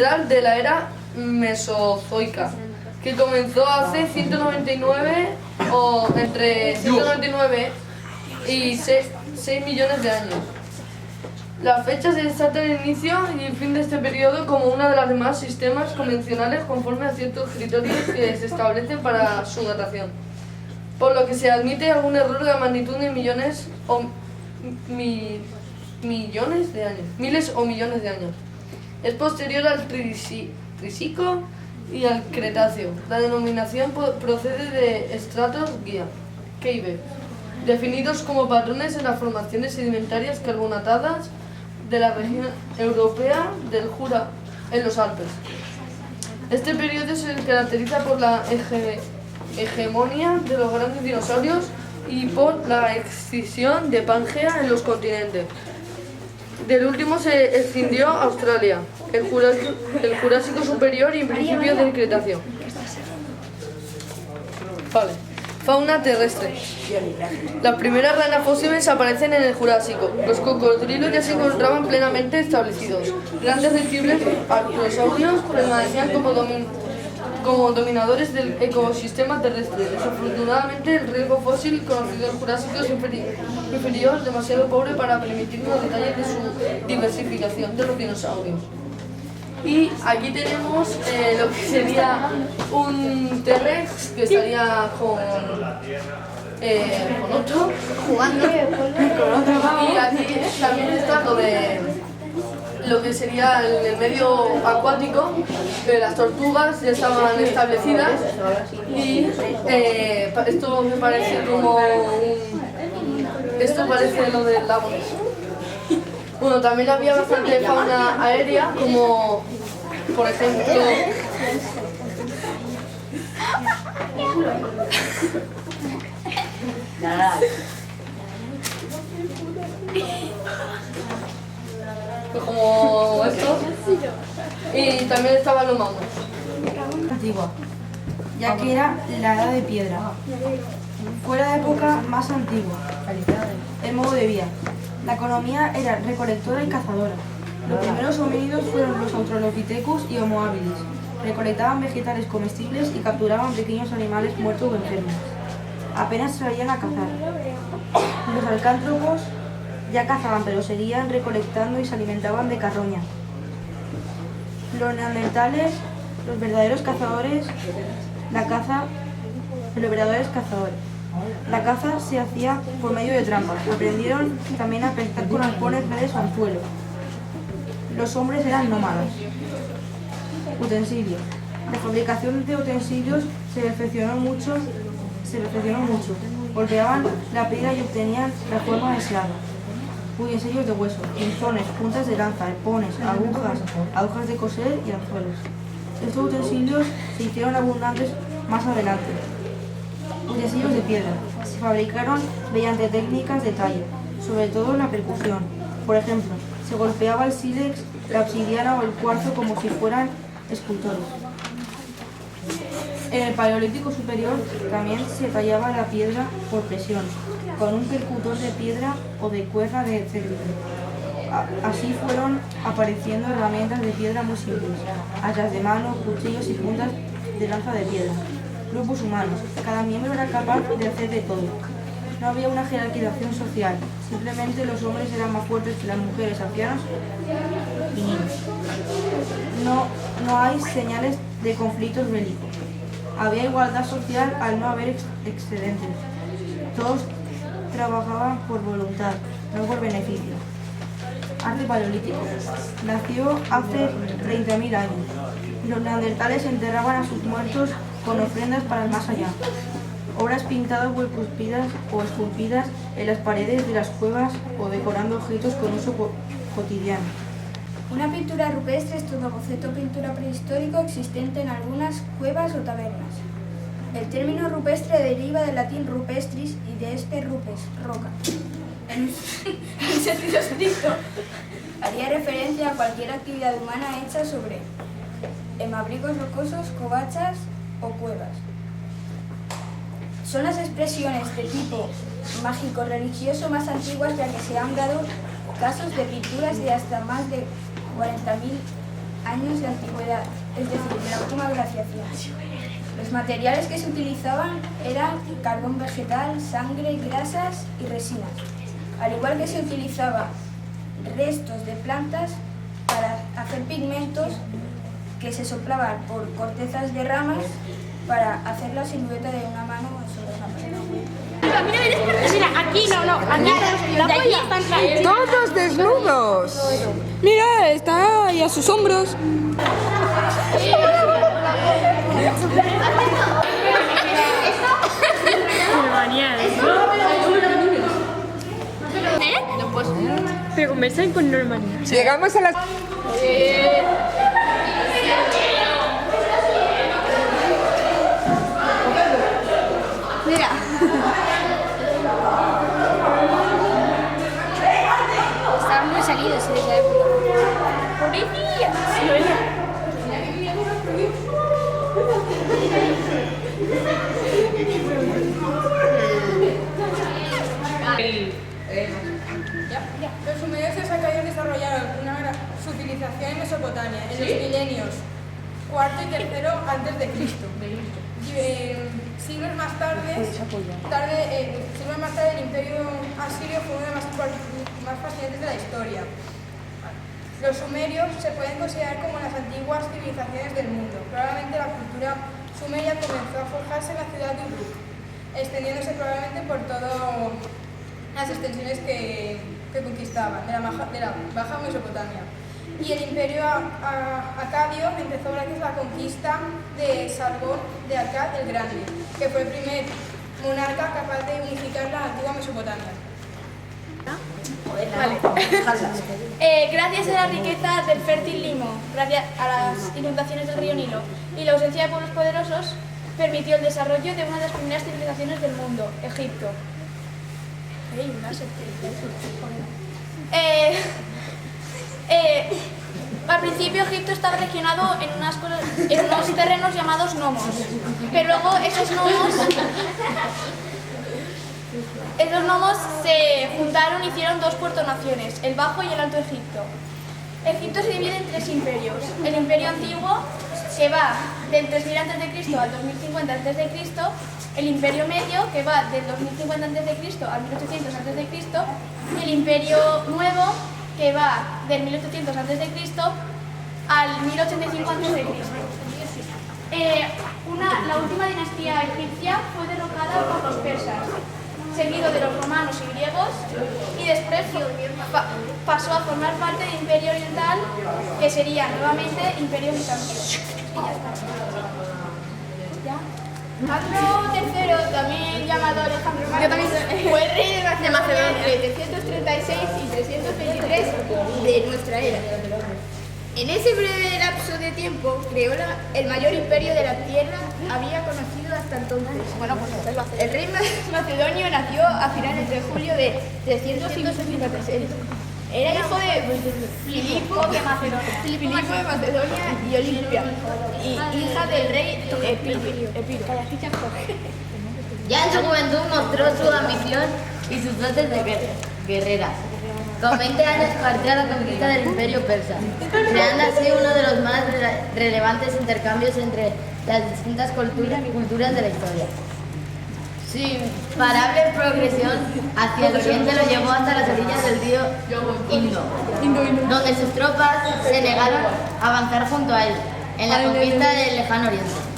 central de la era mesozoica, que comenzó hace 199 o entre 199 y 6 millones de años. La fecha se data el inicio y el fin de este periodo como una de las demás sistemas convencionales conforme a ciertos criterios que se establecen para su datación, por lo que se admite algún error de magnitud de millones o millones de años, miles o millones de años. Es posterior al Triásico y al Cretáceo. La denominación procede de estratos Cave, definidos como patrones en las formaciones sedimentarias carbonatadas de la región europea del Jura, en los Alpes. Este periodo se caracteriza por la hegemonía de los grandes dinosaurios y por la extinción de Pangea en los continentes. Del último se extinguió Australia, el Jurásico superior y principios del Cretáceo. Vale. Fauna terrestre. Las primeras ranas fósiles aparecen en el Jurásico. Los cocodrilos ya se encontraban plenamente establecidos. Grandes reptiles arctosaurios permanecían como dominadores del ecosistema terrestre. Desafortunadamente, el riesgo fósil conocido del Jurásico es inferior, demasiado pobre para permitirnos detalles de su diversificación de los dinosaurios. Y aquí tenemos lo que sería un T-Rex que estaría con otro, jugando con otro. Y aquí también está lo que sería el medio acuático, las tortugas ya estaban establecidas y esto me parece como esto parece lo del lago. Bueno, también había bastante fauna aérea, como por ejemplo como esto, y también estaban los mamuts. Antigua, ya que era la edad de piedra. Fue la época más antigua. El modo de vida. La economía era recolectora y cazadora. Los primeros homínidos fueron los Australopithecus y Homo habilis. Recolectaban vegetales comestibles y capturaban pequeños animales muertos o enfermos. Apenas salían a cazar. Los alcántropos ya cazaban, pero seguían recolectando y se alimentaban de carroña. Los neandertales, los verdaderos cazadores, La caza se hacía por medio de trampas. Aprendieron también a pescar con arpones, redes o anzuelos. Los hombres eran nómadas. Utensilios. La fabricación de utensilios se perfeccionó mucho. Golpeaban la piedra y obtenían la forma deseada. Utensilios de hueso, pinzones, puntas de lanza, arpones, agujas de coser y anzuelos. Estos utensilios se hicieron abundantes más adelante. Utensilios de piedra. Se fabricaron mediante técnicas de talla, sobre todo la percusión. Por ejemplo, se golpeaba el sílex, la obsidiana o el cuarzo como si fueran escultores. En el Paleolítico superior también se tallaba la piedra por presión, con un percutor de piedra o de cuerda de cedro. Así fueron apareciendo herramientas de piedra muy simples, hachas de mano, cuchillos y puntas de lanza de piedra. Grupos humanos. Cada miembro era capaz de hacer de todo. No había una jerarquización social. Simplemente los hombres eran más fuertes que las mujeres, ancianos y niños. No hay señales de conflictos bélicos. Había igualdad social al no haber excedentes. Todos trabajaban por voluntad, no por beneficio. Arte paleolítico. Nació hace 30.000 años. Los neandertales enterraban a sus muertos con ofrendas para el más allá. Obras pintadas o esculpidas en las paredes de las cuevas o decorando objetos con uso cotidiano. Una pintura rupestre es todo boceto o pintura prehistórico existente en algunas cuevas o tabernas. El término rupestre deriva del latín rupestris y de este rupes, roca. En sentido estricto, haría referencia a cualquier actividad humana hecha sobre abrigos rocosos, covachas o cuevas. Son las expresiones de tipo mágico-religioso más antiguas, ya que se han dado casos de pinturas de hasta más de 40.000 años de antigüedad, es decir, de la última glaciación. Los materiales que se utilizaban eran carbón vegetal, sangre, grasas y resinas, al igual que se utilizaban restos de plantas para hacer pigmentos que se soplaban por cortezas de ramas para hacer la silueta de una mano sobre una pared. Mira, aquí no, aquí de aquí están Todos desnudos. Mira, está ahí a sus hombros. Pero conversan con normalidad. Llegamos a las... Mira. Estaban muy salidos en esa época. ¡Policía! Los sumerios acadios desarrollaron su civilización en Mesopotamia en los milenios cuarto y tercero antes de Cristo. Siglos más tarde, el imperio asirio fue uno de los más fascinantes de la historia. Los sumerios se pueden considerar como las antiguas civilizaciones del mundo. Probablemente la cultura sumeria comenzó a forjarse en la ciudad de Uruk, extendiéndose probablemente por todas las extensiones que conquistaban de la Baja Mesopotamia. Y el imperio acadio empezó gracias a la conquista de Sargón de Akkad el Grande, que fue el primer monarca capaz de unificar la antigua Mesopotamia. Gracias a la riqueza del fértil Limo, gracias a las inundaciones del río Nilo y la ausencia de pueblos poderosos, permitió el desarrollo de una de las primeras civilizaciones del mundo, Egipto. Al principio Egipto estaba regionado en unos terrenos llamados nomos, pero luego esos nomos se juntaron y hicieron dos puerto-naciones, el Bajo y el Alto Egipto. Egipto se divide en tres imperios. El imperio antiguo, que va del 3000 a.C. al 2050 a.C., el imperio medio, que va del 2050 a.C. al 1800 a.C., y el imperio nuevo, que va del 1800 a.C. al 1085 a.C. La última dinastía egipcia fue derrocada por los persas, seguido de los romanos y griegos, y después pasó a formar parte del Imperio Oriental, que sería nuevamente Imperio Bizantino. Y ya está. Alejandro III, también llamado Alejandro Magno, fue el rey de Macedonia entre 336 y 323 de nuestra era. En ese breve lapso de tiempo creó el mayor imperio de la tierra había conocido hasta entonces. El rey macedonio nació a finales de julio de 356. Era hijo de Filipo de Macedonia y Olimpia, y hija del rey Epiro. Ya en su juventud mostró su ambición y sus dotes de guerrera. Con 20 años partió a la conquista del imperio persa, creando así uno de los más relevantes intercambios entre las distintas culturas de la historia. Su imparable progresión hacia el oriente lo llevó hasta las orillas del río Indo, donde sus tropas se negaron a avanzar junto a él en la conquista del lejano oriente.